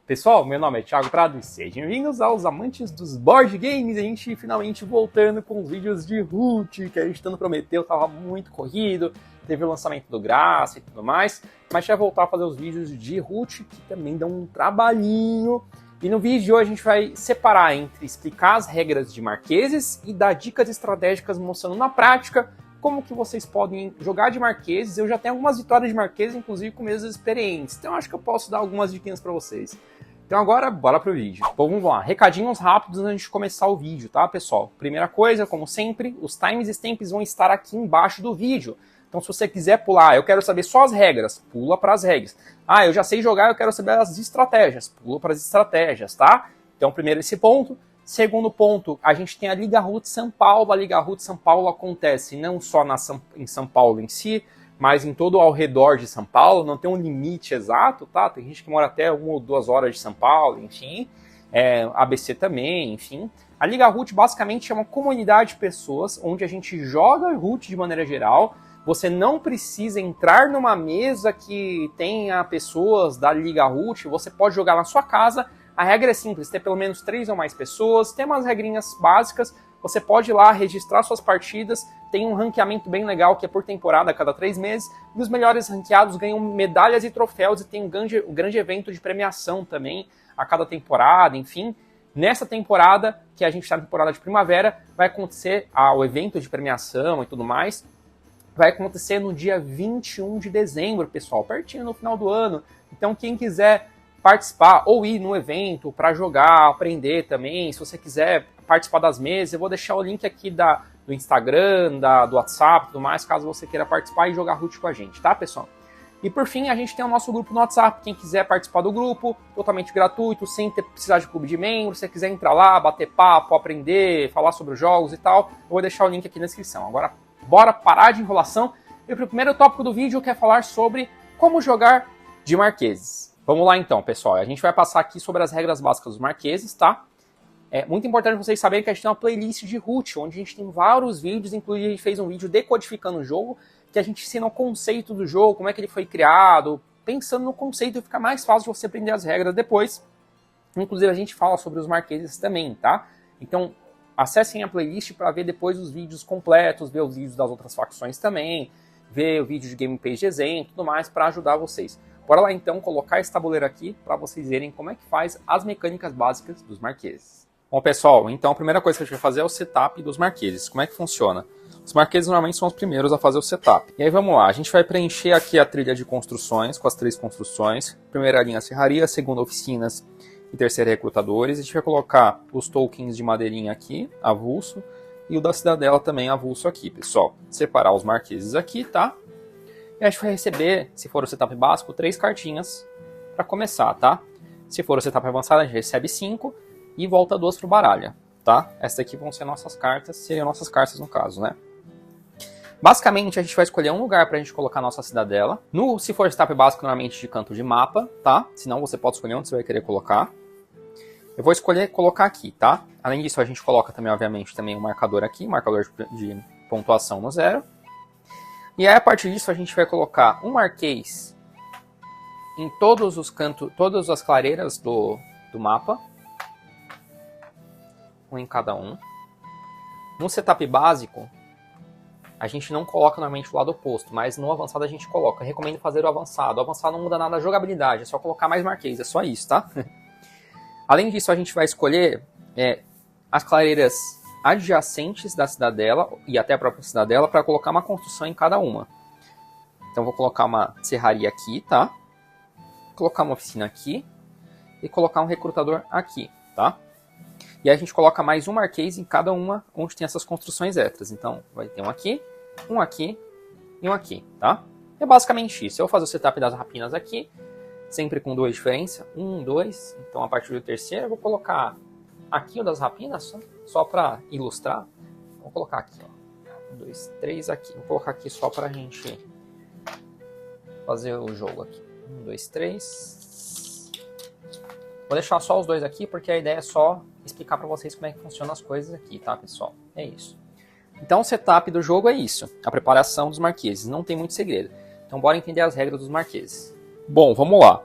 Pessoal, meu nome é Thiago Prado e sejam bem-vindos aos amantes dos board games. A gente finalmente voltando com os vídeos de Root, que a gente tanto prometeu, tava muito corrido, teve o lançamento do Graça e tudo mais, mas a gente vai voltar a fazer os vídeos de Root, que também dão um trabalhinho. E no vídeo de hoje a gente vai separar entre explicar as regras de Marqueses e dar dicas estratégicas mostrando na prática como que vocês podem jogar de Marqueses. Eu já tenho algumas vitórias de Marqueses, inclusive com mesas experientes, então acho que eu posso dar algumas dicas para vocês. Então agora, bora pro vídeo. Bom, vamos lá. Recadinhos rápidos antes de começar o vídeo, tá, pessoal? Primeira coisa, como sempre, os times e stamps vão estar aqui embaixo do vídeo. Então se você quiser pular, eu quero saber só as regras, pula para as regras. Ah, eu já sei jogar, eu quero saber as estratégias, pula para as estratégias, tá? Então primeiro esse ponto. Segundo ponto, a gente tem a Liga Root São Paulo. A Liga Root São Paulo acontece não só em São Paulo em si, mas em todo ao redor de São Paulo, não tem um limite exato, tá? Tem gente que mora até 1 ou 2 horas de São Paulo, enfim. ABC também, enfim. A Liga Root basicamente é uma comunidade de pessoas onde a gente joga Root de maneira geral. Você não precisa entrar numa mesa que tenha pessoas da Liga Root, você pode jogar na sua casa. A regra é simples, ter pelo menos 3 ou mais pessoas, tem umas regrinhas básicas. Você pode ir lá registrar suas partidas, tem um ranqueamento bem legal que é por temporada a cada 3 meses, e os melhores ranqueados ganham medalhas e troféus, e tem um grande evento de premiação também a cada temporada, enfim. Nessa temporada, que a gente está na temporada de primavera, vai acontecer o evento de premiação e tudo mais, vai acontecer no dia 21 de dezembro, pessoal, pertinho no final do ano. Então quem quiser participar ou ir no evento para jogar, aprender também, se você quiser participar das mesas, eu vou deixar o link aqui do Instagram, do WhatsApp e tudo mais, caso você queira participar e jogar Root com a gente, tá, pessoal? E por fim, a gente tem o nosso grupo no WhatsApp, quem quiser participar do grupo, totalmente gratuito, sem precisar de clube de membro, se você quiser entrar lá, bater papo, aprender, falar sobre os jogos e tal, eu vou deixar o link aqui na descrição. Agora, bora parar de enrolação, e pro primeiro tópico do vídeo eu quero falar sobre como jogar de Marqueses. Vamos lá então, pessoal, a gente vai passar aqui sobre as regras básicas dos Marqueses, tá? É muito importante vocês saberem que a gente tem uma playlist de Root, onde a gente tem vários vídeos, inclusive a gente fez um vídeo decodificando o jogo, que a gente ensina o conceito do jogo, como é que ele foi criado, pensando no conceito, fica mais fácil de você aprender as regras depois. Inclusive a gente fala sobre os Marqueses também, tá? Então acessem a playlist para ver depois os vídeos completos, ver os vídeos das outras facções também, ver o vídeo de gameplay de exemplo e tudo mais para ajudar vocês. Bora lá então colocar esse tabuleiro aqui para vocês verem como é que faz as mecânicas básicas dos Marqueses. Bom, pessoal, então a primeira coisa que a gente vai fazer é o setup dos Marqueses. Como é que funciona? Os Marqueses normalmente são os primeiros a fazer o setup. E aí vamos lá, a gente vai preencher aqui a trilha de construções, com as 3 construções. Primeira linha serraria, segunda oficinas e terceira recrutadores. A gente vai colocar os tokens de madeirinha aqui, avulso, e o da cidadela também avulso aqui, pessoal. Separar os Marqueses aqui, tá? E a gente vai receber, se for o setup básico, 3 cartinhas para começar, tá? Se for o setup avançado, a gente recebe 5 e volta 2 pro baralho, tá? Essas aqui vão ser nossas cartas, seriam nossas cartas no caso, né? Basicamente, a gente vai escolher um lugar pra gente colocar a nossa cidadela. Se for setup básico, normalmente de canto de mapa, tá? Senão você pode escolher onde você vai querer colocar. Eu vou escolher colocar aqui, tá? Além disso, a gente coloca também, obviamente, também um marcador aqui, um marcador de pontuação no 0. E aí, a partir disso, a gente vai colocar um Marquês em todos os cantos, todas as clareiras do mapa. Um em cada um. No setup básico, a gente não coloca normalmente o lado oposto, mas no avançado a gente coloca. Eu recomendo fazer o avançado. O avançado não muda nada a jogabilidade, é só colocar mais Marquês, é só isso, tá? Além disso, a gente vai escolher as clareiras adjacentes da cidadela e até a própria cidadela para colocar uma construção em cada uma. Então vou colocar uma serraria aqui, tá? Colocar uma oficina aqui e colocar um recrutador aqui, tá? E aí a gente coloca mais um Marquês em cada uma onde tem essas construções extras. Então vai ter um aqui e um aqui, tá? É basicamente isso. Eu vou fazer o setup das rapinas aqui, sempre com 2 diferenças. 1, 2. Então a partir do terceiro eu vou colocar aqui o das rapinas, só para ilustrar. Vou colocar aqui, ó. 1, 2, 3 aqui. Vou colocar aqui só pra gente fazer o jogo aqui. 1, 2, 3. Vou deixar só os 2 aqui, porque a ideia é só explicar para vocês como é que funcionam as coisas aqui, tá, pessoal? É isso. Então o setup do jogo é isso. A preparação dos Marqueses. Não tem muito segredo. Então bora entender as regras dos Marqueses. Bom, vamos lá.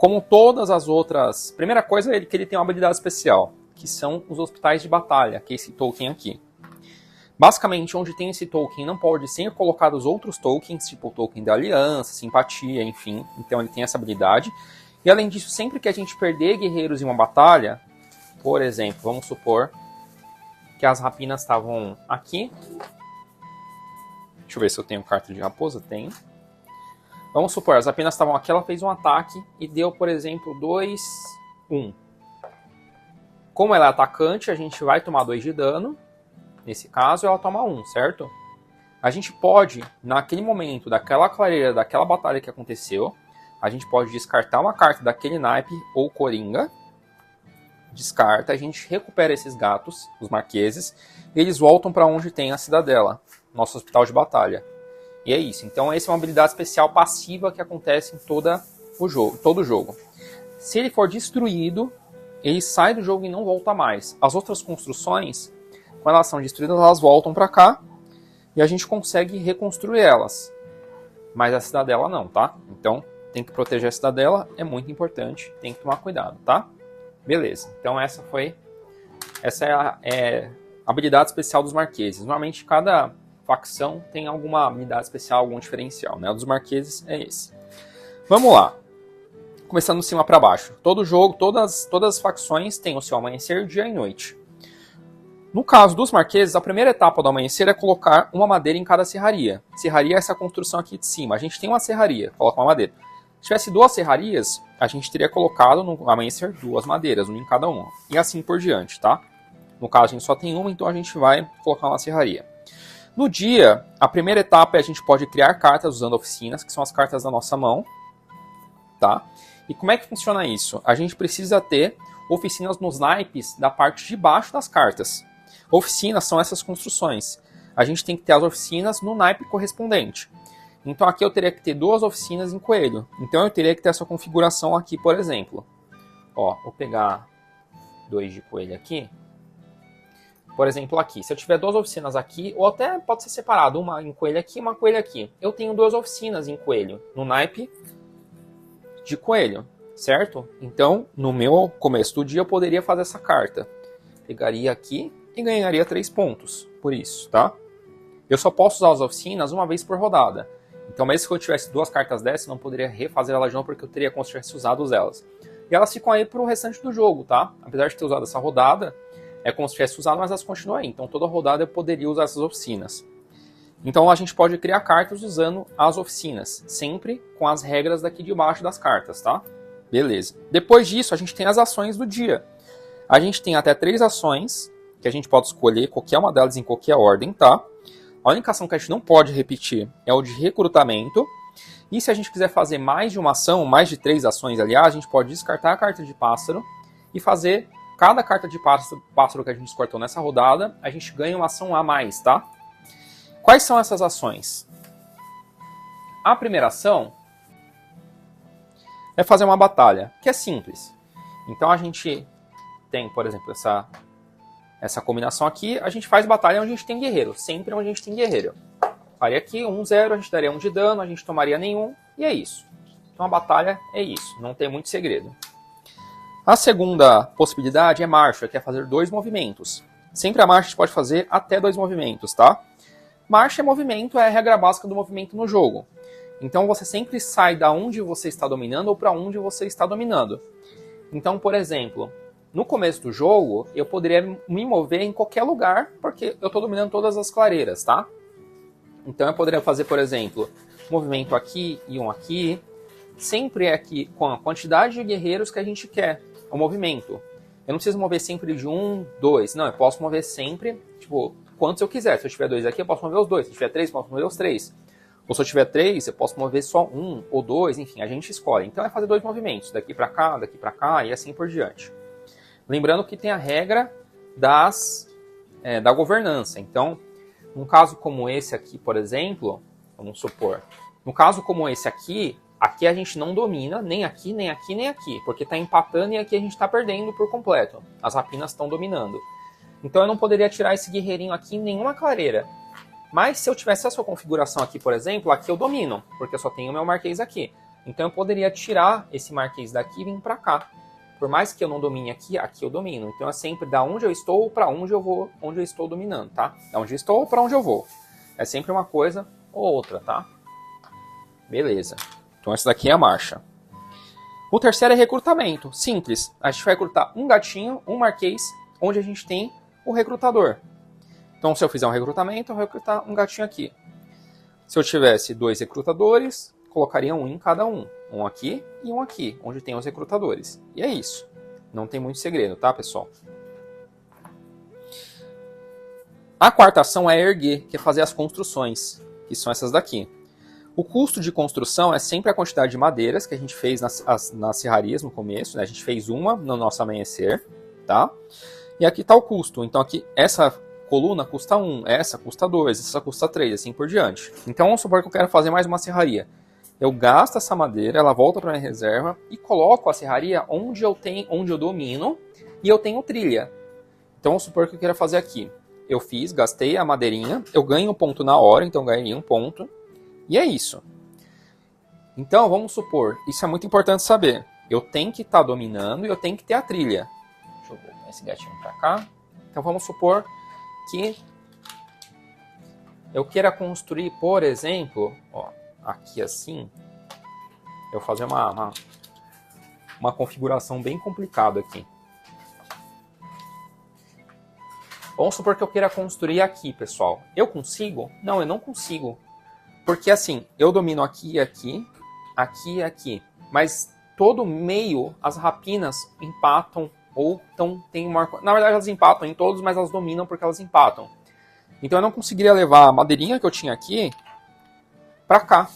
como todas as outras... Primeira coisa é que ele tem uma habilidade especial, que são os hospitais de batalha, que é esse token aqui. Basicamente, onde tem esse token, não pode ser colocado os outros tokens, tipo o token da aliança, simpatia, enfim. Então ele tem essa habilidade. E além disso, sempre que a gente perder guerreiros em uma batalha, por exemplo, vamos supor que as rapinas estavam aqui. Deixa eu ver se eu tenho carta de raposa. Tenho. Vamos supor, as rapinas estavam aqui, ela fez um ataque e deu, por exemplo, 2, 1. Como ela é atacante, a gente vai tomar 2 de dano. Nesse caso, ela toma 1, certo? A gente pode, naquele momento, daquela clareira, daquela batalha que aconteceu, a gente pode descartar uma carta daquele naipe ou coringa. Descarta, a gente recupera esses gatos, os marqueses, e eles voltam para onde tem a cidadela, nosso hospital de batalha. E é isso. Então, essa é uma habilidade especial passiva que acontece em todo o jogo. Se ele for destruído, ele sai do jogo e não volta mais. As outras construções, quando elas são destruídas, elas voltam para cá e a gente consegue reconstruir elas. Mas a cidadela não, tá? Então, tem que proteger a cidadela, é muito importante, tem que tomar cuidado, tá? Beleza, então essa é a habilidade especial dos marqueses. Normalmente, cada facção tem alguma habilidade especial, algum diferencial, né? O dos marqueses é esse. Vamos lá. Começando de cima para baixo. Todo jogo, todas as facções têm o seu amanhecer, dia e noite. No caso dos marqueses, a primeira etapa do amanhecer é colocar uma madeira em cada serraria. Serraria é essa construção aqui de cima. A gente tem uma serraria, coloca uma madeira. Se tivesse 2 serrarias, a gente teria colocado no amanhecer 2 madeiras, uma em cada uma. E assim por diante, tá? No caso, a gente só tem uma, então a gente vai colocar uma serraria. No dia, a primeira etapa é a gente pode criar cartas usando oficinas, que são as cartas da nossa mão, tá? E como é que funciona isso? A gente precisa ter oficinas nos naipes da parte de baixo das cartas. Oficinas são essas construções. A gente tem que ter as oficinas no naipe correspondente. Então aqui eu teria que ter 2 oficinas em coelho. Então eu teria que ter essa configuração aqui, por exemplo. Ó, vou pegar 2 de coelho aqui. Por exemplo, aqui. Se eu tiver 2 oficinas aqui, ou até pode ser separado, uma em coelho aqui e uma coelho aqui. Eu tenho 2 oficinas em coelho, no naipe de coelho, certo? Então, no meu começo do dia, eu poderia fazer essa carta. Pegaria aqui e ganharia 3 pontos por isso, tá? Eu só posso usar as oficinas uma vez por rodada. Então, mesmo que eu tivesse 2 cartas dessas, eu não poderia refazer elas não, porque eu teria como se tivesse usado elas. E elas ficam aí pro restante do jogo, tá? Apesar de ter usado essa rodada, é como se tivesse usado, mas elas continuam aí. Então, toda rodada eu poderia usar essas oficinas. Então, a gente pode criar cartas usando as oficinas, sempre com as regras daqui de baixo das cartas, tá? Beleza. Depois disso, a gente tem as ações do dia. A gente tem até 3 ações, que a gente pode escolher qualquer uma delas em qualquer ordem, tá? A única ação que a gente não pode repetir é o de recrutamento. E se a gente quiser fazer mais de uma ação, mais de 3 ações, aliás, a gente pode descartar a carta de pássaro e fazer cada carta de pássaro que a gente descartou nessa rodada, a gente ganha uma ação a mais, tá? Quais são essas ações? A primeira ação é fazer uma batalha, que é simples. Então a gente tem, por exemplo, essa combinação aqui, a gente faz batalha onde a gente tem guerreiro, sempre onde a gente tem guerreiro. Faria aqui 1-0, a gente daria 1 de dano, a gente tomaria nenhum, e é isso. Então a batalha é isso, não tem muito segredo. A segunda possibilidade é marcha, que é fazer 2 movimentos. Sempre a marcha a gente pode fazer até 2 movimentos, tá? Marcha é movimento, é a regra básica do movimento no jogo. Então você sempre sai da onde você está dominando ou para onde você está dominando. Então, por exemplo, no começo do jogo, eu poderia me mover em qualquer lugar, porque eu estou dominando todas as clareiras, tá? Então eu poderia fazer, por exemplo, um movimento aqui e um aqui. Sempre é aqui com a quantidade de guerreiros que a gente quer, o movimento. Eu não preciso mover sempre de 1, 2. Não, eu posso mover sempre, tipo, quantos eu quiser. Se eu tiver 2 aqui, eu posso mover os 2. Se eu tiver 3, eu posso mover os 3. Ou se eu tiver 3, eu posso mover só 1 ou 2, enfim, a gente escolhe. Então é fazer 2 movimentos, daqui para cá e assim por diante. Lembrando que tem a regra da governança. Então, num caso como esse aqui, por exemplo, vamos supor, no caso como esse aqui a gente não domina, nem aqui, nem aqui, nem aqui, porque está empatando e aqui a gente está perdendo por completo. As rapinas estão dominando. Então eu não poderia tirar esse guerreirinho aqui em nenhuma clareira. Mas se eu tivesse essa configuração aqui, por exemplo, aqui eu domino, porque eu só tenho o meu marquês aqui. Então eu poderia tirar esse marquês daqui e vir para cá. Por mais que eu não domine aqui, aqui eu domino. Então é sempre da onde eu estou para onde eu vou, onde eu estou dominando, tá? Da onde eu estou para onde eu vou. É sempre uma coisa ou outra, tá? Beleza. Então essa daqui é a marcha. O terceiro é recrutamento. Simples. A gente vai recrutar um gatinho, um marquês, onde a gente tem o recrutador. Então se eu fizer um recrutamento, eu vou recrutar um gatinho aqui. Se eu tivesse 2 recrutadores, colocaria um em cada um. Um aqui e um aqui, onde tem os recrutadores. E é isso. Não tem muito segredo, tá, pessoal? A quarta ação é erguer, que é fazer as construções, que são essas daqui. O custo de construção é sempre a quantidade de madeiras que a gente fez nas serrarias no começo, né? A gente fez uma no nosso amanhecer, tá? E aqui está o custo. Então aqui, essa coluna custa 1, essa custa 2, essa custa 3, assim por diante. Então vamos supor que eu quero fazer mais uma serraria. Eu gasto essa madeira, ela volta para minha reserva e coloco a serraria onde eu domino e eu tenho trilha. Então vamos supor que eu queira fazer aqui. Eu gastei a madeirinha, eu ganho um ponto na hora, então eu ganhei um ponto. E é isso. Então vamos supor, isso é muito importante saber. Eu tenho que estar dominando e eu tenho que ter a trilha. Deixa eu ver esse gatinho para cá. Então vamos supor que eu queira construir, por exemplo, ó, aqui assim, eu fazer uma configuração bem complicada aqui. Vamos supor que eu queira construir aqui, pessoal. Eu consigo? Não, eu não consigo. Porque assim, eu domino aqui, aqui, aqui e aqui. Mas todo meio, as rapinas empatam ou tem uma... Na verdade, elas empatam em todos, mas elas dominam porque elas empatam. Então eu não conseguiria levar a madeirinha que eu tinha aqui para cá.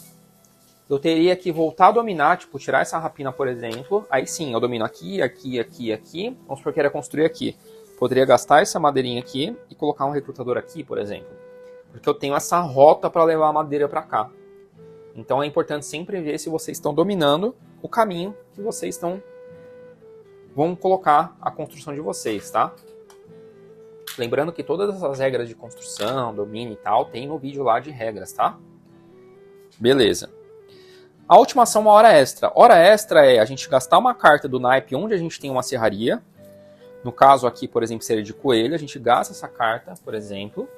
Eu teria que voltar a dominar, tipo, tirar essa rapina, por exemplo. Aí sim, eu domino aqui, aqui, aqui, aqui. Vamos supor que eu queira construir aqui. Poderia gastar essa madeirinha aqui e colocar um recrutador aqui, por exemplo. Porque eu tenho essa rota para levar a madeira para cá. Então é importante sempre ver se vocês estão dominando o caminho que vocês vão colocar a construção de vocês, tá? Lembrando que todas essas regras de construção, domínio e tal, tem no vídeo lá de regras, tá? Beleza. A última ação é uma hora extra. Hora extra é a gente gastar uma carta do naipe onde a gente tem uma serraria. No caso aqui, por exemplo, seria de coelho. A gente gasta essa carta, por exemplo.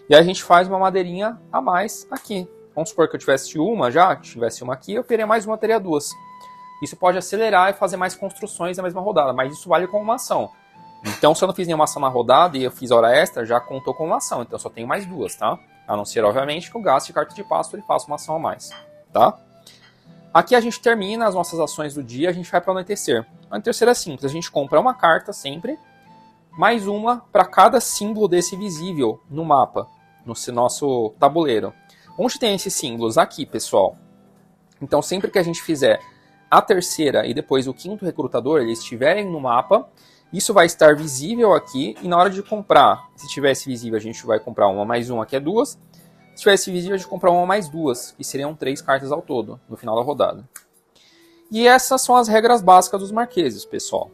E aí a gente faz uma madeirinha a mais aqui. Vamos supor que eu tivesse uma já, tivesse uma aqui, eu teria mais uma, teria duas. Isso pode acelerar e fazer mais construções na mesma rodada, mas isso vale como uma ação. Então, se eu não fiz nenhuma ação na rodada e eu fiz hora extra, já contou como uma ação. Então, eu só tenho mais duas, tá? A não ser, obviamente, que eu gaste carta de pasto e faça uma ação a mais, tá? Aqui a gente termina as nossas ações do dia, a gente vai para o anoitecer. O anoitecer é simples, a gente compra uma carta sempre, mais uma para cada símbolo desse visível no mapa, no nosso tabuleiro. Onde tem esses símbolos? Aqui, pessoal. Então, sempre que a gente fizer a terceira e depois o quinto recrutador, eles estiverem no mapa, isso vai estar visível aqui, e na hora de comprar, se tivesse visível, a gente vai comprar uma mais uma, que é duas. Se tivesse visível, a gente comprar uma mais duas, que seriam 3 cartas ao todo, no final da rodada. E essas são as regras básicas dos marqueses, pessoal.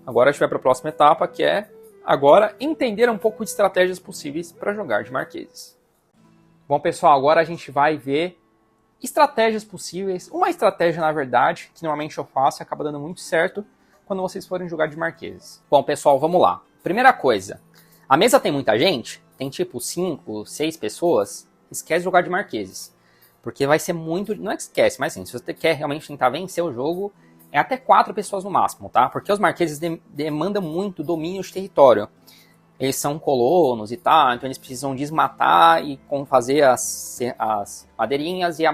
Agora a gente vai para a próxima etapa, que é, agora, entender um pouco de estratégias possíveis para jogar de marqueses. Bom, pessoal, agora a gente vai ver estratégias possíveis. Uma estratégia, na verdade, que normalmente eu faço e acaba dando muito certo, quando vocês forem jogar de marqueses. Bom, pessoal, vamos lá. Primeira coisa, a mesa tem muita gente? Tem tipo 5, 6 pessoas? Esquece jogar de marqueses. Porque vai ser muito... Não é que esquece, mas assim, se você quer realmente tentar vencer o jogo, é até 4 pessoas no máximo, tá? Porque os marqueses demandam muito domínio de território. Eles são colonos e tal, então eles precisam desmatar e fazer as madeirinhas. E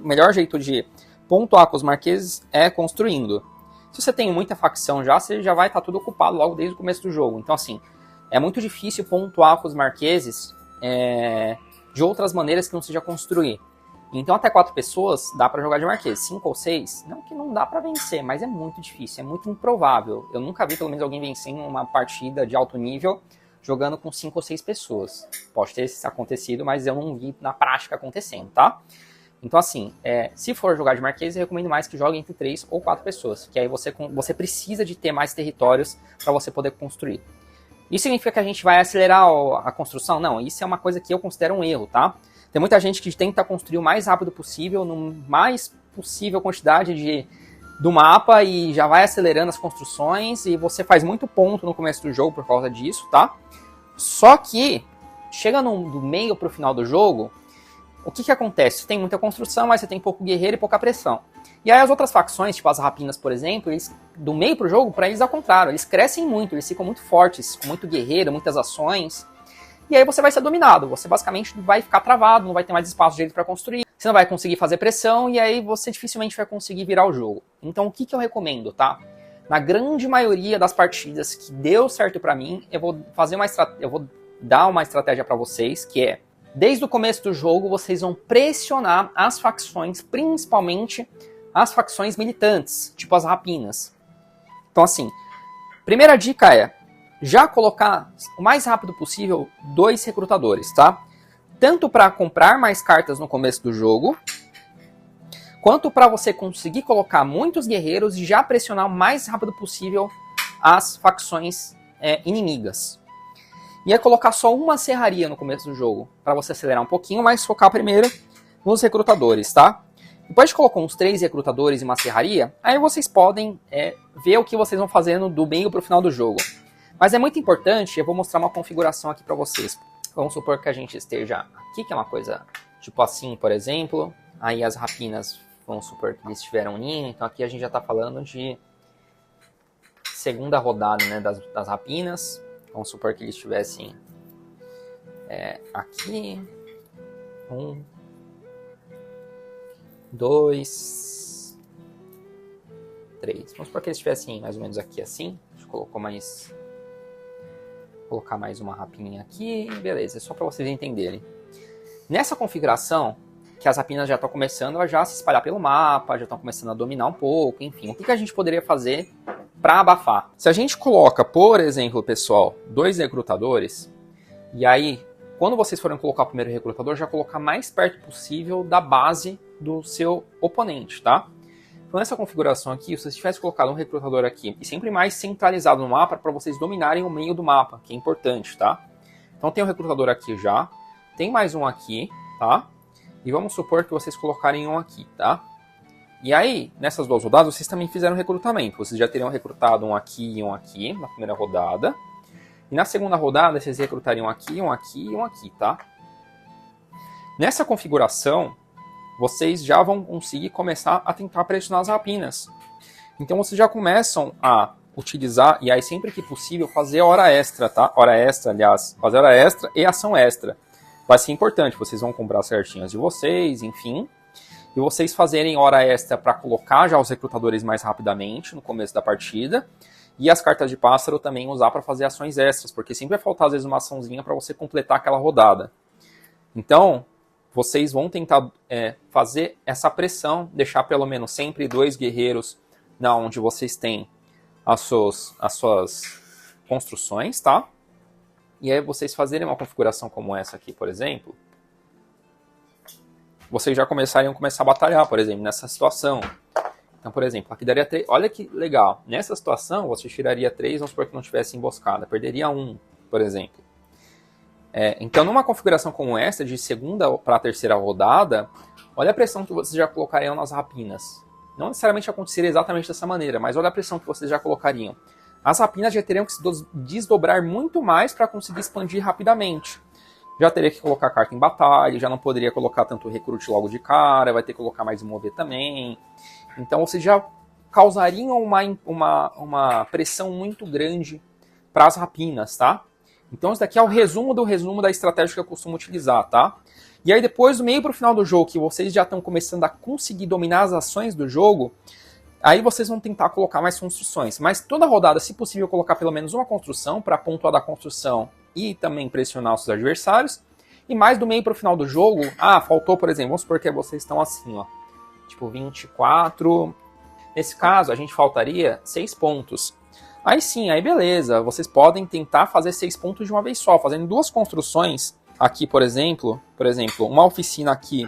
melhor jeito de pontuar com os marqueses é construindo. Se você tem muita facção já, você já vai estar tudo ocupado logo desde o começo do jogo. Então, assim, é muito difícil pontuar com os marqueses de outras maneiras que não seja construir. Então, até 4 pessoas dá para jogar de marquês. 5 ou 6, não que não dá para vencer, mas é muito difícil, é muito improvável. Eu nunca vi, pelo menos, alguém vencer em uma partida de alto nível jogando com 5 ou 6 pessoas. Pode ter acontecido, mas eu não vi na prática acontecendo, tá? Então, assim, se for jogar de marquês, eu recomendo mais que jogue entre 3 ou 4 pessoas, que aí você precisa de ter mais territórios para você poder construir. Isso significa que a gente vai acelerar a construção? Não, isso é uma coisa que eu considero um erro, tá? Tem muita gente que tenta construir o mais rápido possível, no mais possível quantidade do mapa e já vai acelerando as construções e você faz muito ponto no começo do jogo por causa disso, tá? Só que chega do meio pro final do jogo, o que acontece? Você tem muita construção, mas você tem pouco guerreiro e pouca pressão. E aí as outras facções, tipo as rapinas, por exemplo, eles, do meio pro jogo, pra eles ao contrário, eles crescem muito, eles ficam muito fortes, com muito guerreiro, muitas ações. E aí você vai ser dominado, você basicamente vai ficar travado, não vai ter mais espaço direito para construir, você não vai conseguir fazer pressão e aí você dificilmente vai conseguir virar o jogo. Então o que eu recomendo, tá? Na grande maioria das partidas que deu certo para mim, eu vou dar uma estratégia para vocês, que é, desde o começo do jogo, vocês vão pressionar as facções, principalmente as facções militantes, tipo as rapinas. Então assim, primeira dica é, já colocar o mais rápido possível 2 recrutadores, tá? Tanto para comprar mais cartas no começo do jogo, quanto para você conseguir colocar muitos guerreiros e já pressionar o mais rápido possível as facções inimigas. E é colocar só uma serraria no começo do jogo, para você acelerar um pouquinho, mas focar primeiro nos recrutadores, tá? Depois de colocar uns 3 recrutadores e uma serraria, aí vocês podem ver o que vocês vão fazendo do meio para o final do jogo. Mas é muito importante, eu vou mostrar uma configuração aqui para vocês. Vamos supor que a gente esteja aqui, que é uma coisa tipo assim, por exemplo. Aí as rapinas, vamos supor que eles tiveram um ninho. Então aqui a gente já está falando de segunda rodada, né, das rapinas. Vamos supor que eles estivessem aqui. 1, 2, 3. Vamos supor que eles estivessem mais ou menos aqui assim. A gente colocou mais... colocar mais uma rapininha aqui, beleza, é só para vocês entenderem. Nessa configuração, que as rapinas já estão começando a já se espalhar pelo mapa, já estão começando a dominar um pouco, enfim, o que a gente poderia fazer para abafar? Se a gente coloca, por exemplo, pessoal, 2 recrutadores, e aí, quando vocês forem colocar o primeiro recrutador, já colocar mais perto possível da base do seu oponente, tá? Então, nessa configuração aqui, se vocês tivessem colocado um recrutador aqui e sempre mais centralizado no mapa para vocês dominarem o meio do mapa, que é importante, tá? Então tem um recrutador aqui já, tem mais um aqui, tá? E vamos supor que vocês colocarem um aqui, tá? E aí, nessas 2 rodadas, vocês também fizeram recrutamento. Vocês já teriam recrutado um aqui e um aqui na primeira rodada. E na segunda rodada, vocês recrutariam aqui, um aqui e um aqui, tá? Nessa configuração, vocês já vão conseguir começar a tentar pressionar as rapinas. Então vocês já começam a utilizar, e aí sempre que possível, fazer hora extra, tá? Hora extra, aliás, fazer hora extra e ação extra. Vai ser importante, vocês vão comprar certinhas de vocês, enfim. E vocês fazerem hora extra para colocar já os recrutadores mais rapidamente no começo da partida. E as cartas de pássaro também usar para fazer ações extras, porque sempre vai faltar às vezes uma açãozinha para você completar aquela rodada. Então, vocês vão tentar fazer essa pressão, deixar pelo menos sempre 2 guerreiros na onde vocês têm as suas construções, tá? E aí vocês fazerem uma configuração como essa aqui, por exemplo, vocês já começar a batalhar, por exemplo, nessa situação. Então, por exemplo, aqui daria 3. Olha que legal. Nessa situação, você tiraria 3, vamos supor que não tivesse emboscada. Perderia 1, por exemplo. Então, numa configuração como essa, de segunda para a terceira rodada, olha a pressão que vocês já colocariam nas rapinas. Não necessariamente aconteceria exatamente dessa maneira, mas olha a pressão que vocês já colocariam. As rapinas já teriam que se desdobrar muito mais para conseguir expandir rapidamente. Já teria que colocar carta em batalha, já não poderia colocar tanto recrute logo de cara, vai ter que colocar mais mover também. Então, vocês já causariam uma pressão muito grande para as rapinas, tá? Então, isso daqui é o resumo da estratégia que eu costumo utilizar, tá? E aí, depois, do meio para o final do jogo, que vocês já estão começando a conseguir dominar as ações do jogo, aí vocês vão tentar colocar mais construções. Mas toda rodada, se possível, colocar pelo menos uma construção para pontuar da construção e também pressionar os seus adversários. E mais do meio para o final do jogo, faltou, por exemplo, vamos supor que vocês estão assim, ó, tipo 24. Nesse caso, a gente faltaria 6 pontos. Aí sim, aí beleza, vocês podem tentar fazer 6 pontos de uma vez só, fazendo 2 construções. Aqui, por exemplo, uma oficina aqui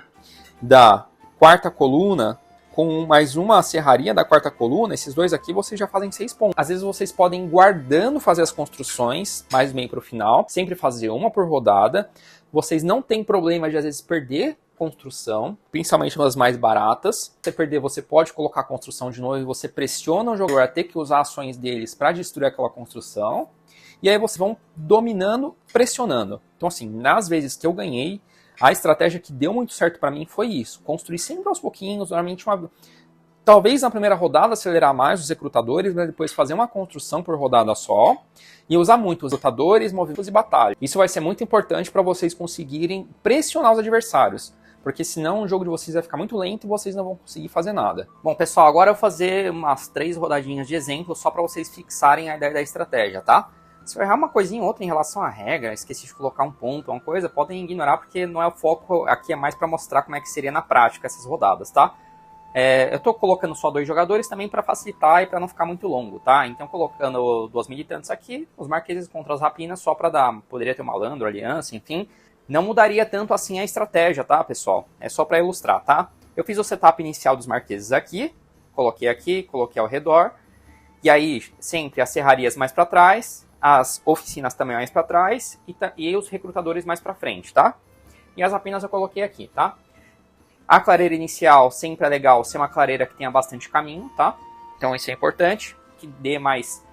da quarta coluna, com mais uma serraria da quarta coluna, esses 2 aqui vocês já fazem 6 pontos. Às vezes vocês podem ir guardando fazer as construções, mais meio para o final, sempre fazer uma por rodada, vocês não têm problema de às vezes perder construção, principalmente nas mais baratas. Se você perder, você pode colocar a construção de novo e você pressiona o jogador a ter que usar ações deles para destruir aquela construção. E aí vocês vão dominando, pressionando. Então assim, nas vezes que eu ganhei, a estratégia que deu muito certo para mim foi isso. Construir sempre aos pouquinhos, normalmente talvez na primeira rodada acelerar mais os recrutadores, mas depois fazer uma construção por rodada só e usar muito os recrutadores, movimentos e batalha. Isso vai ser muito importante para vocês conseguirem pressionar os adversários, porque senão o jogo de vocês vai ficar muito lento e vocês não vão conseguir fazer nada. Bom, pessoal, agora eu vou fazer umas 3 rodadinhas de exemplo só para vocês fixarem a ideia da estratégia, tá? Se eu errar uma coisinha ou outra em relação à regra, esqueci de colocar um ponto, uma coisa, podem ignorar porque não é o foco, aqui é mais para mostrar como é que seria na prática essas rodadas, tá? Eu estou colocando só 2 jogadores também para facilitar e para não ficar muito longo, tá? Então colocando 2 militantes aqui, os marqueses contra as rapinas só para dar, poderia ter um malandro, aliança, enfim. Não mudaria tanto assim a estratégia, tá, pessoal? É só para ilustrar, tá? Eu fiz o setup inicial dos marqueses aqui, coloquei ao redor, e aí sempre as serrarias mais para trás, as oficinas também mais para trás e os recrutadores mais para frente, tá? E as rapinas eu coloquei aqui, tá? A clareira inicial sempre é legal ser uma clareira que tenha bastante caminho, tá? Então isso é importante, que dê mais,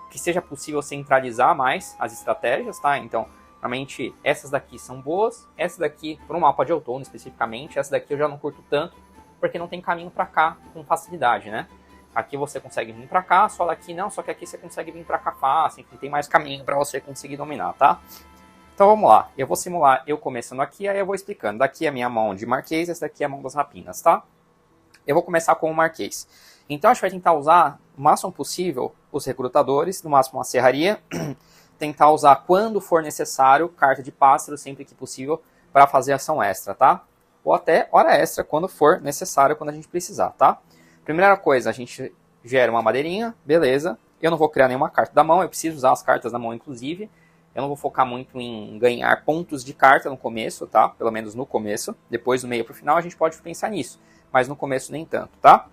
que seja possível centralizar mais as estratégias, tá? Então, realmente essas daqui são boas, essa daqui, para um mapa de outono especificamente, essa daqui eu já não curto tanto, porque não tem caminho para cá com facilidade, né? Aqui você consegue vir para cá, só aqui não, só que aqui você consegue vir para cá fácil, enfim, tem mais caminho para você conseguir dominar, tá? Então vamos lá, eu vou simular eu começando aqui, aí eu vou explicando. Daqui é a minha mão de marquês, essa daqui é a mão das rapinas, tá? Eu vou começar com o marquês. Então a gente vai tentar usar o máximo possível os recrutadores, no máximo uma serraria. Tentar usar quando for necessário, carta de pássaro, sempre que possível, para fazer ação extra, tá? Ou até hora extra, quando for necessário, quando a gente precisar, tá? Primeira coisa, a gente gera uma madeirinha, beleza. Eu não vou criar nenhuma carta da mão, eu preciso usar as cartas da mão, inclusive. Eu não vou focar muito em ganhar pontos de carta no começo, tá? Pelo menos no começo. Depois, do meio pro final, a gente pode pensar nisso. Mas no começo, nem tanto, tá?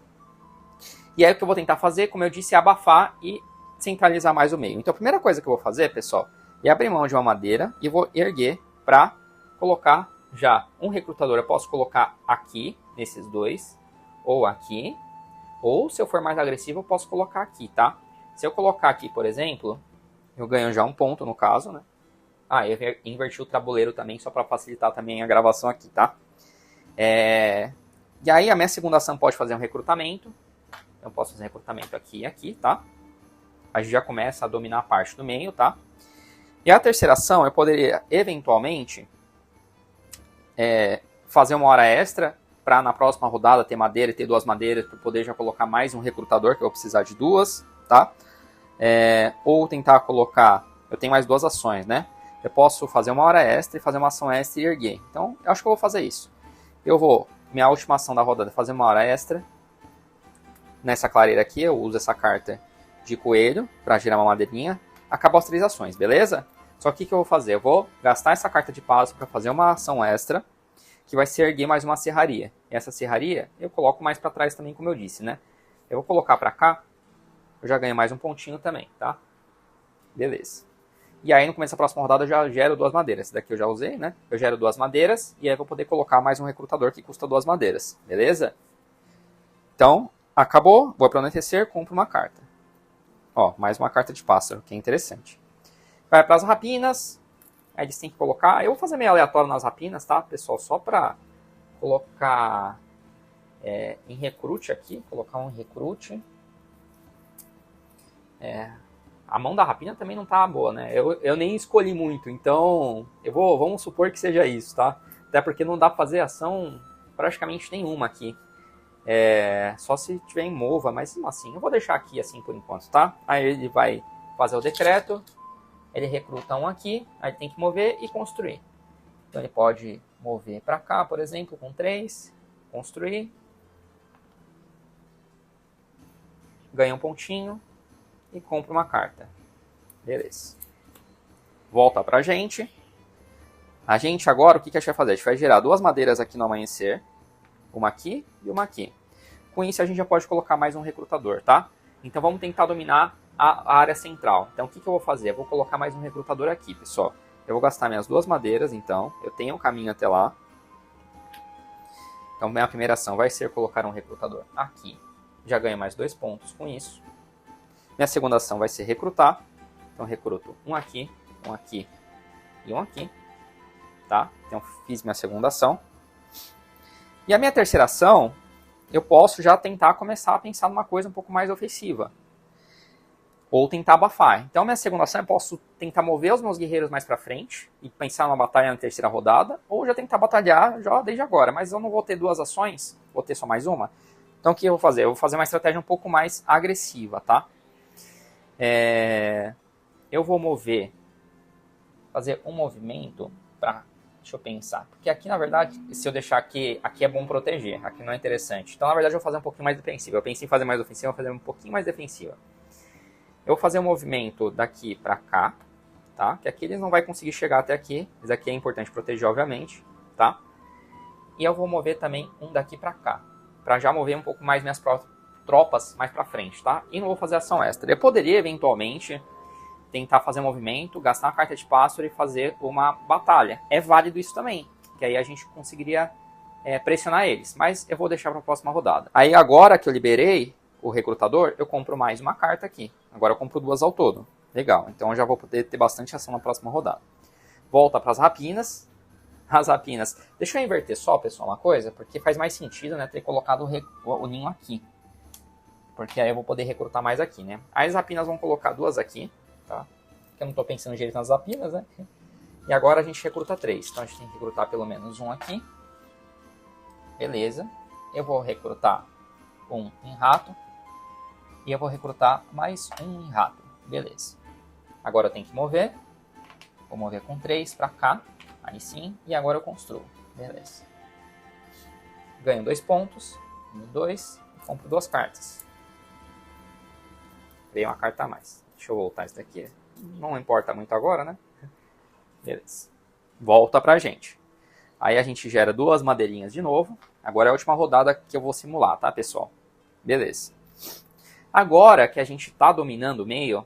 E aí, o que eu vou tentar fazer, como eu disse, é abafar e centralizar mais o meio. Então, a primeira coisa que eu vou fazer, pessoal, é abrir mão de uma madeira e vou erguer para colocar já um recrutador. Eu posso colocar aqui, nesses dois, ou aqui. Ou, se eu for mais agressivo, eu posso colocar aqui, tá? Se eu colocar aqui, por exemplo, eu ganho já um ponto, no caso, né? Ah, eu inverti o tabuleiro também, só para facilitar também a gravação aqui, tá? E aí, a minha segunda ação pode fazer um recrutamento. Eu posso fazer um recrutamento aqui e aqui, tá? A gente já começa a dominar a parte do meio, tá? E a terceira ação, eu poderia, eventualmente, fazer uma hora extra para na próxima rodada ter madeira e ter 2 madeiras para poder já colocar mais um recrutador, que eu vou precisar de 2, tá? Ou tentar colocar, eu tenho mais 2 ações, né? Eu posso fazer uma hora extra e fazer uma ação extra e erguer. Então, eu acho que eu vou fazer isso. Eu vou, minha última ação da rodada é fazer uma hora extra. Nessa clareira aqui, eu uso essa carta de coelho para gerar uma madeirinha. Acabou as 3 ações, beleza? Só que o que eu vou fazer? Eu vou gastar essa carta de pássaro para fazer uma ação extra, que vai ser erguer mais uma serraria. E essa serraria eu coloco mais para trás também, como eu disse, né? Eu vou colocar para cá, eu já ganho mais um pontinho também, tá? Beleza. E aí no começo da próxima rodada eu já gero 2 madeiras. Essa daqui eu já usei, né? Eu gero 2 madeiras e aí eu vou poder colocar mais um recrutador que custa 2 madeiras, beleza? Então, acabou, vou para o anoitecer, compro uma carta. Ó, mais uma carta de pássaro, que é interessante. Vai para as rapinas. Aí eles têm que colocar... Eu vou fazer meio aleatório nas rapinas, tá, pessoal? Só para colocar em recrute aqui. Colocar um recrute. A mão da rapina também não tá boa, né? Eu nem escolhi muito, então... Vamos supor que seja isso, tá? Até porque não dá para fazer ação praticamente nenhuma aqui. Só se tiver em mova, mas assim, eu vou deixar aqui assim por enquanto, tá? Aí ele vai fazer o decreto, ele recruta um aqui, aí tem que mover e construir. Então ele pode mover para cá, por exemplo, com 3, construir, ganha um pontinho e compra uma carta. Beleza. Volta pra gente. A gente agora, o que a gente vai fazer? A gente vai gerar 2 madeiras aqui no amanhecer, uma aqui e uma aqui. Com isso a gente já pode colocar mais um recrutador, tá? Então vamos tentar dominar a área central. Então o que eu vou fazer? Eu vou colocar mais um recrutador aqui, pessoal. Eu vou gastar minhas 2 madeiras, então. Eu tenho um caminho até lá. Então, minha primeira ação vai ser colocar um recrutador aqui. Já ganho mais 2 pontos com isso. Minha segunda ação vai ser recrutar. Então, recruto um aqui e um aqui. Tá? Então, fiz minha segunda ação. E a minha terceira ação, eu posso já tentar começar a pensar numa coisa um pouco mais ofensiva. Ou tentar abafar. Então, minha segunda ação, eu posso tentar mover os meus guerreiros mais pra frente e pensar numa batalha na terceira rodada, ou já tentar batalhar já desde agora. Mas eu não vou ter 2 ações, vou ter só mais uma. Então, o que eu vou fazer? Eu vou fazer uma estratégia um pouco mais agressiva, tá? Eu vou fazer um movimento pra... Deixa eu pensar. Porque aqui, na verdade, se eu deixar aqui é bom proteger. Aqui não é interessante. Então, na verdade, eu vou fazer um pouquinho mais defensiva. Eu pensei em fazer mais ofensiva, eu vou fazer um pouquinho mais defensiva. Eu vou fazer um movimento daqui pra cá, tá? Que aqui eles não vão conseguir chegar até aqui. Isso aqui é importante proteger, obviamente, tá? E eu vou mover também um daqui pra cá. Pra já mover um pouco mais minhas tropas mais pra frente, tá? E não vou fazer ação extra. Eu poderia, eventualmente, tentar fazer um movimento, gastar uma carta de pássaro e fazer uma batalha. É válido isso também. Que aí a gente conseguiria pressionar eles. Mas eu vou deixar pra próxima rodada. Aí agora que eu liberei o recrutador, eu compro mais uma carta aqui. Agora eu compro 2 ao todo. Legal, então eu já vou poder ter bastante ação na próxima rodada. Volta para as rapinas. As rapinas. Deixa eu inverter só, pessoal, uma coisa, porque faz mais sentido, né, ter colocado o ninho aqui. Porque aí eu vou poder recrutar mais aqui, né. Aí as rapinas vão colocar 2 aqui, tá? Porque eu não estou pensando direito nas rapinas, né. E agora a gente recruta 3. Então a gente tem que recrutar pelo menos um aqui. Beleza. Eu vou recrutar um em rato. E eu vou recrutar mais um em rato. Beleza. Agora eu tenho que mover. Vou mover com 3 para cá. Aí sim. E agora eu construo. Beleza. Ganho 2 pontos. 1, 2. E compro 2 cartas. Ganhei uma carta a mais. Deixa eu voltar isso daqui. Não importa muito agora, né? Beleza. Volta pra gente. Aí a gente gera 2 madeirinhas de novo. Agora é a última rodada que eu vou simular, tá, pessoal? Beleza. Agora que a gente está dominando o meio,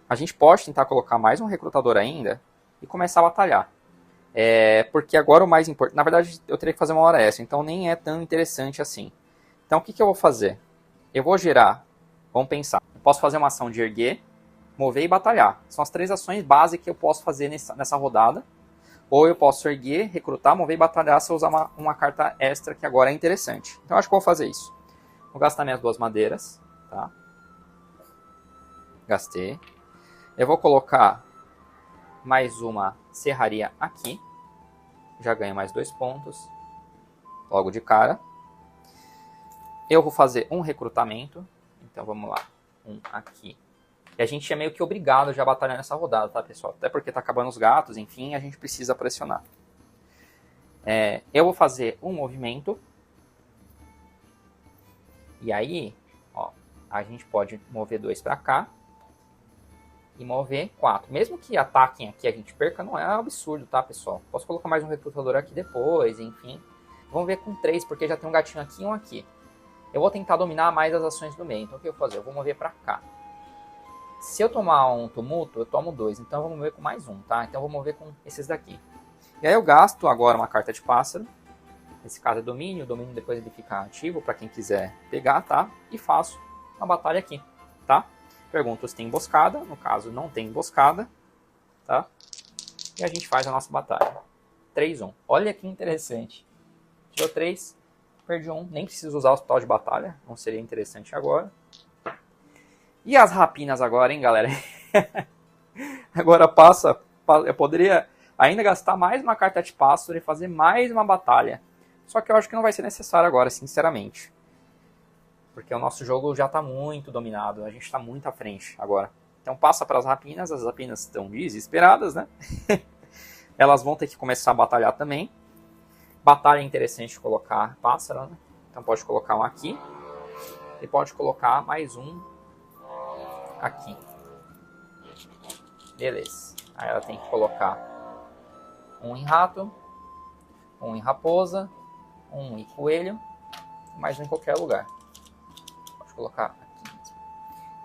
a gente pode tentar colocar mais um recrutador ainda e começar a batalhar. Porque agora o mais importante... Na verdade, eu teria que fazer uma hora extra, então nem é tão interessante assim. Então, o que eu vou fazer? Eu vou gerar... Vamos pensar. Eu posso fazer uma ação de erguer, mover e batalhar. São as 3 ações básicas que eu posso fazer nessa rodada. Ou eu posso erguer, recrutar, mover e batalhar se eu usar uma carta extra que agora é interessante. Então, acho que eu vou fazer isso. Vou gastar minhas 2 madeiras. Tá? Gastei. Eu vou colocar mais uma serraria aqui. Já ganho mais 2 pontos. Logo de cara. Eu vou fazer um recrutamento. Então vamos lá. Um aqui. E a gente é meio que obrigado já a batalhar nessa rodada, tá, pessoal? Até porque tá acabando os gatos, enfim, a gente precisa pressionar. Eu vou fazer um movimento. E aí, ó, a gente pode mover 2 para cá e mover 4. Mesmo que ataquem aqui e a gente perca, não é um absurdo, tá, pessoal? Posso colocar mais um recrutador aqui depois, enfim. Vamos ver com 3, porque já tem um gatinho aqui e um aqui. Eu vou tentar dominar mais as ações do meio. Então o que eu vou fazer? Eu vou mover para cá. Se eu tomar um tumulto, eu tomo 2. Então eu vou mover com mais um, tá? Então eu vou mover com esses daqui. E aí eu gasto agora uma carta de pássaro. Nesse caso é domínio. O domínio depois ele fica ativo para quem quiser pegar, tá? E faço uma batalha aqui, tá? Pergunto se tem emboscada. No caso não tem emboscada, tá? E a gente faz a nossa batalha. 3-1. Olha que interessante. Tirou 3, perdi 1. Nem preciso usar o hospital de batalha. Não seria interessante agora. E as rapinas agora, hein, galera? Agora passa... Eu poderia ainda gastar mais uma carta de pássaro e fazer mais uma batalha. Só que eu acho que não vai ser necessário agora, sinceramente. Porque o nosso jogo já está muito dominado. A gente está muito à frente agora. Então passa para as rapinas estão desesperadas, né? Elas vão ter que começar a batalhar também. Batalha é interessante colocar pássaro, né? Então pode colocar um aqui. E pode colocar mais um aqui. Beleza. Aí ela tem que colocar um em rato, um em raposa, um em coelho, mais um em qualquer lugar. Pode colocar aqui mesmo.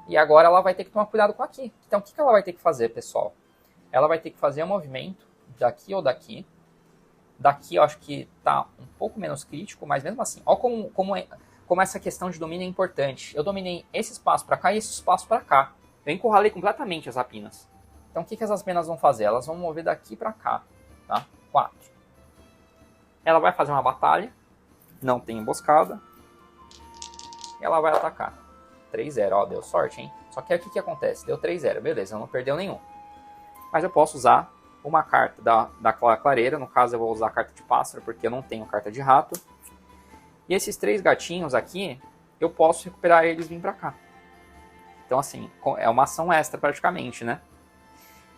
E agora ela vai ter que tomar cuidado com aqui. Então o que ela vai ter que fazer, pessoal? ela vai ter que fazer um movimento daqui ou daqui. Daqui eu acho que tá um pouco menos crítico, mas mesmo assim, olha como essa questão de domínio é importante. Eu dominei esse espaço para cá e esse espaço para cá. Eu encurralei completamente as rapinas. Então o que essas penas vão fazer? Elas vão mover daqui para cá, tá? 4. Ela vai fazer uma batalha, não tem emboscada. E ela vai atacar. 3-0, ó, deu sorte, hein? Só que aí o que acontece? Deu 3-0, beleza, não perdeu nenhum. Mas eu posso usar uma carta da clareira, no caso eu vou usar a carta de pássaro, porque eu não tenho carta de rato. E esses 3 gatinhos aqui, eu posso recuperar eles e vir pra cá. Então assim, é uma ação extra praticamente, né?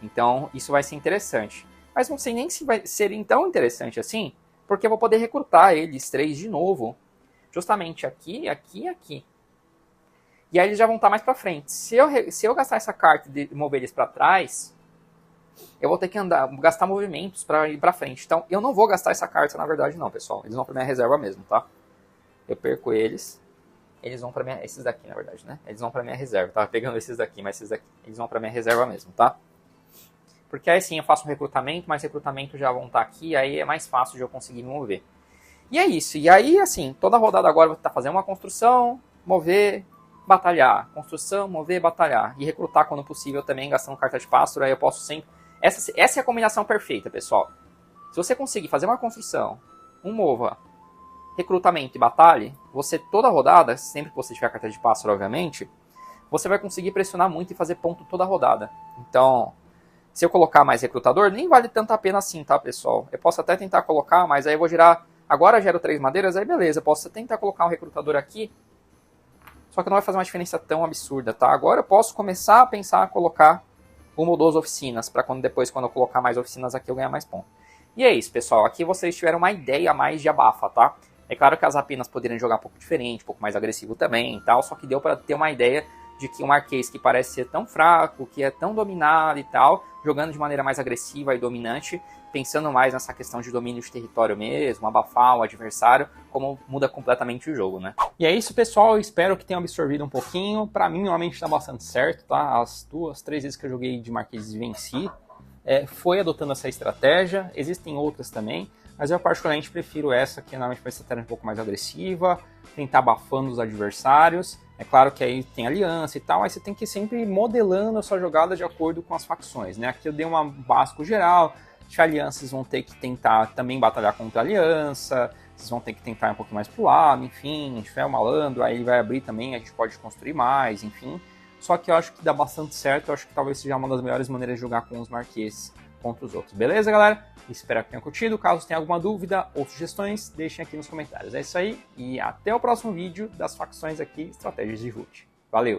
Então isso vai ser interessante. Mas não sei nem se vai ser tão interessante assim, porque eu vou poder recrutar eles 3 de novo. Justamente aqui, aqui e aqui. E aí eles já vão estar mais pra frente. Se eu gastar essa carta de mover eles pra trás, eu vou ter que gastar movimentos pra ir pra frente. Então eu não vou gastar essa carta na verdade não, pessoal. Eles vão pra minha reserva mesmo, tá? Eu perco eles. Eles vão pra minha... Esses daqui, na verdade, né? Eles vão pra minha reserva. Tava pegando esses daqui, mas esses daqui. Eles vão pra minha reserva mesmo, tá? Porque aí sim eu faço um recrutamento, mas recrutamento já vão estar aqui, aí é mais fácil de eu conseguir me mover. E é isso. E aí, assim, toda rodada agora eu vou tentar fazer uma construção, mover, batalhar. Construção, mover, batalhar. E recrutar quando possível também, gastando carta de pássaro. Aí eu posso sempre... Essa é a combinação perfeita, pessoal. Se você conseguir fazer uma construção, um mova, recrutamento e batalha, você toda rodada, sempre que você tiver carta de pássaro, obviamente, você vai conseguir pressionar muito e fazer ponto toda rodada. Então, se eu colocar mais recrutador, nem vale tanto a pena assim, tá, pessoal? Eu posso até tentar colocar, mas aí eu vou girar... Agora gero 3 madeiras, aí beleza, eu posso tentar colocar um recrutador aqui, só que não vai fazer uma diferença tão absurda, tá? Agora eu posso começar a pensar em colocar 1 ou 2 oficinas, para quando eu colocar mais oficinas aqui eu ganhar mais ponto. E é isso, pessoal, aqui vocês tiveram uma ideia a mais de abafa, tá? É claro que as rapinas poderiam jogar um pouco diferente, um pouco mais agressivo também e tal, só que deu para ter uma ideia de que um Marquês que parece ser tão fraco, que é tão dominado e tal, jogando de maneira mais agressiva e dominante, pensando mais nessa questão de domínio de território mesmo, abafar o adversário, como muda completamente o jogo, né? E é isso, pessoal, eu espero que tenham absorvido um pouquinho. Pra mim, normalmente tá bastante certo, tá? As 2, 3 vezes que eu joguei de Marquês e venci, foi adotando essa estratégia. Existem outras também, mas eu particularmente prefiro essa, que normalmente é uma estratégia um pouco mais agressiva, tentar abafando os adversários. É claro que aí tem aliança e tal, mas você tem que ir sempre modelando a sua jogada de acordo com as facções, né? Aqui eu dei um básico geral, as alianças vão ter que tentar também batalhar contra a aliança, vocês vão ter que tentar ir um pouquinho mais pro lado, enfim, a gente tiver o malandro, aí ele vai abrir também, a gente pode construir mais, enfim. Só que eu acho que dá bastante certo, eu acho que talvez seja uma das melhores maneiras de jogar com os marqueses contra os outros. Beleza, galera? Espero que tenham curtido. Caso tenha alguma dúvida ou sugestões, deixem aqui nos comentários. É isso aí e até o próximo vídeo das facções aqui, Estratégias de Root. Valeu!